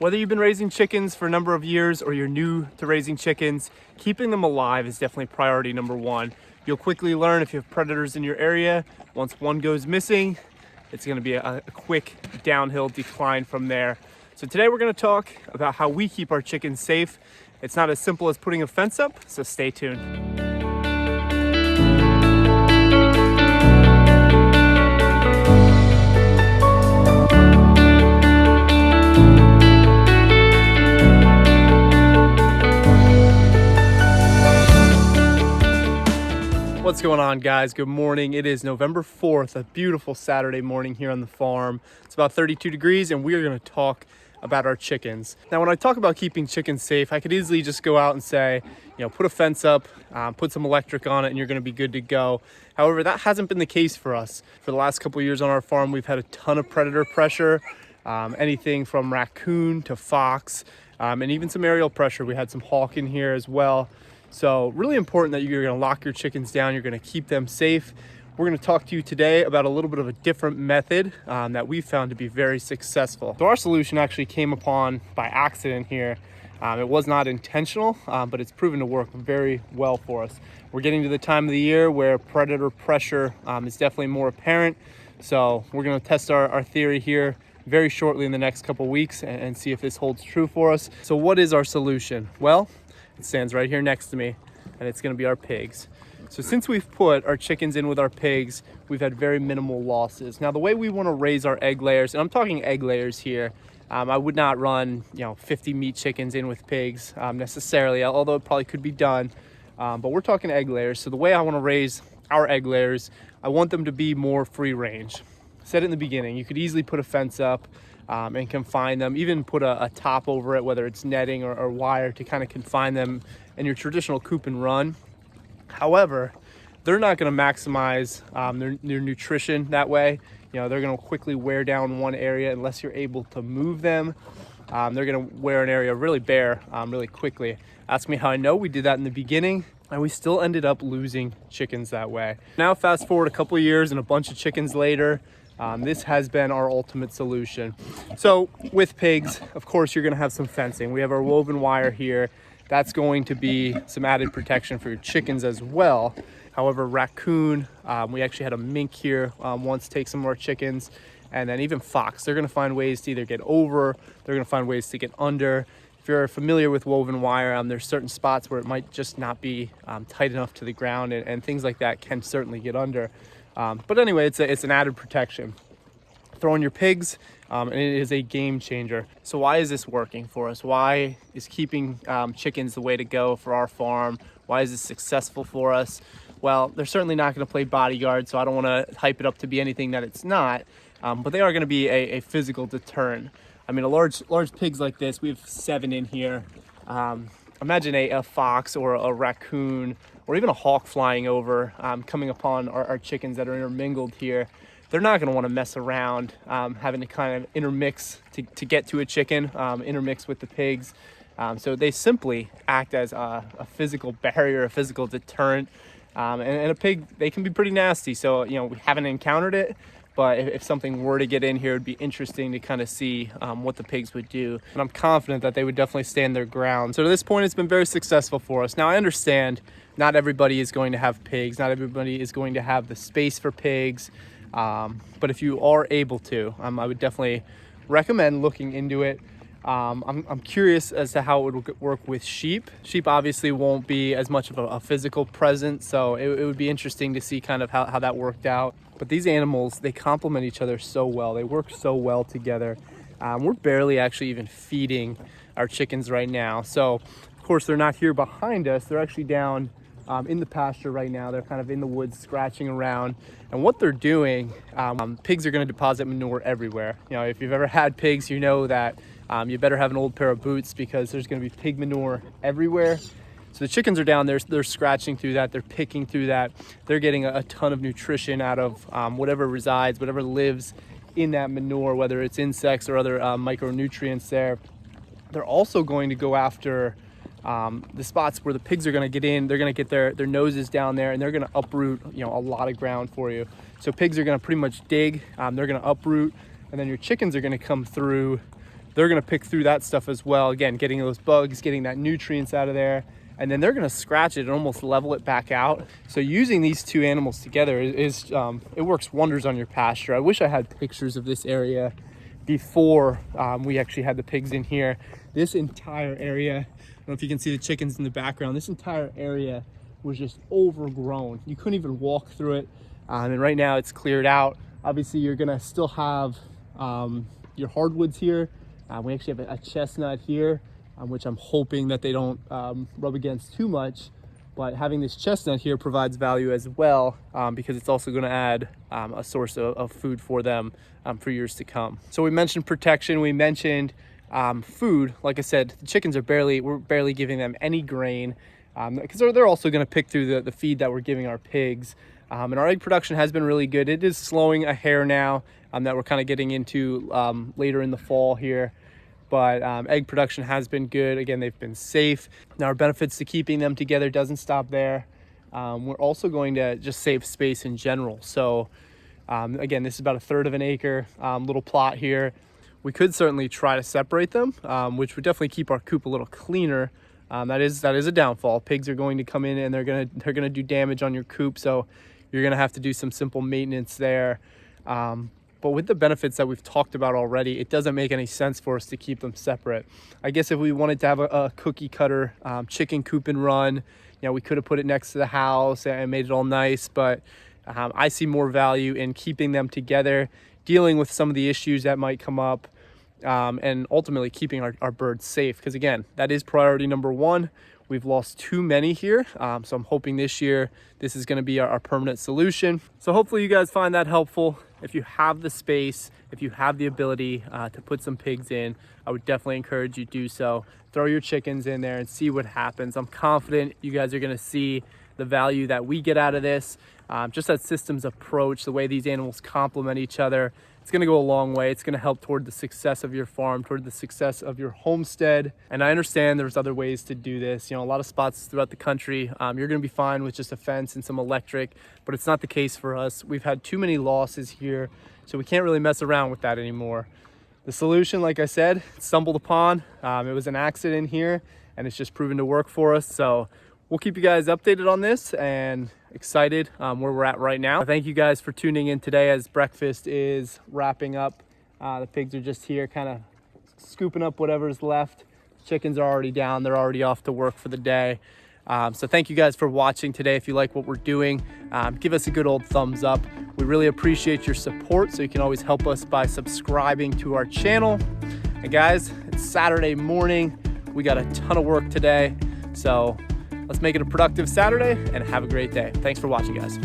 Whether you've been raising chickens for a number of years or you're new to raising chickens, keeping them alive is definitely priority number one. You'll quickly learn if you have predators in your area. Once one goes missing, it's going to be a quick downhill decline from there. So today we're going to talk about how we keep our chickens safe. It's not as simple as putting a fence up, so stay tuned. What's going on, guys? Good morning. It is November 4th, a beautiful Saturday morning here on the farm. It's about 32 degrees and we are going to talk about our chickens. Now, when I talk about keeping chickens safe, I could easily just go out and say, put a fence up, put some electric on it, and you're going to be good to go. However, that hasn't been the case for us. For the last couple of years on our farm, we've had a ton of predator pressure, anything from raccoon to fox, and even some aerial pressure. We had some hawk in here as well. So really important that you're going to lock your chickens down. You're going to keep them safe. We're going to talk to you today about a little bit of a different method that we found to be very successful. So our solution actually came upon by accident here. It was not intentional, but it's proven to work very well for us. We're getting to the time of the year where predator pressure is definitely more apparent. So we're going to test our theory here very shortly in the next couple weeks and see if this holds true for us. So what is our solution? Well, it stands right here next to me, and it's going to be our pigs. So since we've put our chickens in with our pigs, we've had very minimal losses. Now, the way we want to raise our egg layers, and I'm talking egg layers here, I would not run 50 meat chickens in with pigs necessarily, although it probably could be done. But we're talking egg layers. So the way I want to raise our egg layers, I want them to be more free range. I said it in the beginning, you could easily put a fence up and confine them, even put a top over it, whether it's netting or wire, to kind of confine them in your traditional coop and run. However, they're not going to maximize their nutrition that way. They're going to quickly wear down one area unless you're able to move them. They're going to wear an area really bare really quickly. Ask me how I know. We did that in the beginning, and we still ended up losing chickens that way. Now, fast forward a couple of years and a bunch of chickens later, this has been our ultimate solution. So with pigs, of course, you're going to have some fencing. We have our woven wire here. That's going to be some added protection for your chickens as well. However, raccoon, we actually had a mink here once take some of our chickens, and then even fox, they're going to find ways to either get over, they're going to find ways to get under. If you're familiar with woven wire, there's certain spots where it might just not be tight enough to the ground, and things like that can certainly get under. But anyway, it's an added protection. Throw in your pigs, and it is a game changer. So why is this working for us? Why is keeping chickens the way to go for our farm? Why is this successful for us? Well, they're certainly not going to play bodyguard, so I don't want to hype it up to be anything that it's not. But they are going to be a physical deterrent. I mean, a large pigs like this, we have 7 in here. Imagine a fox or a raccoon or even a hawk flying over, coming upon our chickens that are intermingled here. They're not going to want to mess around, having to kind of intermix to get to a chicken, intermix with the pigs. So they simply act as a physical barrier, a physical deterrent. And a pig, they can be pretty nasty. So, we haven't encountered it, but if something were to get in here, it'd be interesting to kind of see what the pigs would do. And I'm confident that they would definitely stand their ground. So to this point, it's been very successful for us. Now, I understand not everybody is going to have pigs. Not everybody is going to have the space for pigs. But if you are able to, I would definitely recommend looking into it. I'm curious as to how it would work with sheep. Sheep obviously won't be as much of a physical presence, so it would be interesting to see kind of how that worked out. But these animals, they complement each other so well. They work so well together. We're barely actually even feeding our chickens right now. So, of course, they're not here behind us. They're actually down in the pasture right now. They're kind of in the woods scratching around. And what they're doing, pigs are going to deposit manure everywhere. If you've ever had pigs, you know that you better have an old pair of boots because there's going to be pig manure everywhere. So the chickens are down there, they're scratching through that, they're picking through that. They're getting a ton of nutrition out of whatever resides, whatever lives in that manure, whether it's insects or other micronutrients there. They're also going to go after the spots where the pigs are going to get in. They're going to get their noses down there, and they're going to uproot a lot of ground for you. So pigs are going to pretty much dig, they're going to uproot, and then your chickens are going to come through they're going to pick through that stuff as well. Again, getting those bugs, getting that nutrients out of there, and then they're going to scratch it and almost level it back out. So using these two animals together it works wonders on your pasture. I wish I had pictures of this area before we actually had the pigs in here. This entire area, I don't know if you can see the chickens in the background, this entire area was just overgrown. You couldn't even walk through it. And right now it's cleared out. Obviously you're gonna still have your hardwoods here. We actually have a chestnut here, which I'm hoping that they don't rub against too much. But having this chestnut here provides value as well, because it's also going to add a source of food for them for years to come. So we mentioned protection, we mentioned food. Like I said, the chickens we're barely giving them any grain, because they're also going to pick through the feed that we're giving our pigs. And our egg production has been really good. It is slowing a hair now that we're kind of getting into later in the fall here. But egg production has been good. Again, they've been safe. Now our benefits to keeping them together doesn't stop there. We're also going to just save space in general. So again, this is about 1/3 of an acre little plot here. We could certainly try to separate them, which would definitely keep our coop a little cleaner. That is a downfall. Pigs are going to come in and they're gonna do damage on your coop. So you're gonna have to do some simple maintenance there. But with the benefits that we've talked about already, it doesn't make any sense for us to keep them separate. I guess if we wanted to have a cookie cutter chicken coop and run, we could have put it next to the house and made it all nice. But I see more value in keeping them together, dealing with some of the issues that might come up, and ultimately keeping our birds safe. Because again, that is priority number one. We've lost too many here, so I'm hoping this year this is going to be our permanent solution. So hopefully you guys find that helpful. If you have the space, if you have the ability to put some pigs in, I would definitely encourage you to do so. Throw your chickens in there and see what happens. I'm confident you guys are going to see the value that we get out of this. Just that systems approach, the way these animals complement each other, it's going to go a long way. It's going to help toward the success of your farm, toward the success of your homestead. And I understand there's other ways to do this. A lot of spots throughout the country, you're going to be fine with just a fence and some electric, but it's not the case for us. We've had too many losses here, so we can't really mess around with that anymore. The solution, like I said, stumbled upon. It was an accident here, and it's just proven to work for us. So we'll keep you guys updated on this and excited where we're at right now. Thank you guys for tuning in today as breakfast is wrapping up. The pigs are just here kind of scooping up whatever's left. Chickens are already down. They're already off to work for the day. So thank you guys for watching today. If you like what we're doing, give us a good old thumbs up. We really appreciate your support. So you can always help us by subscribing to our channel. And guys, it's Saturday morning. We got a ton of work today. So let's make it a productive Saturday and have a great day. Thanks for watching, guys.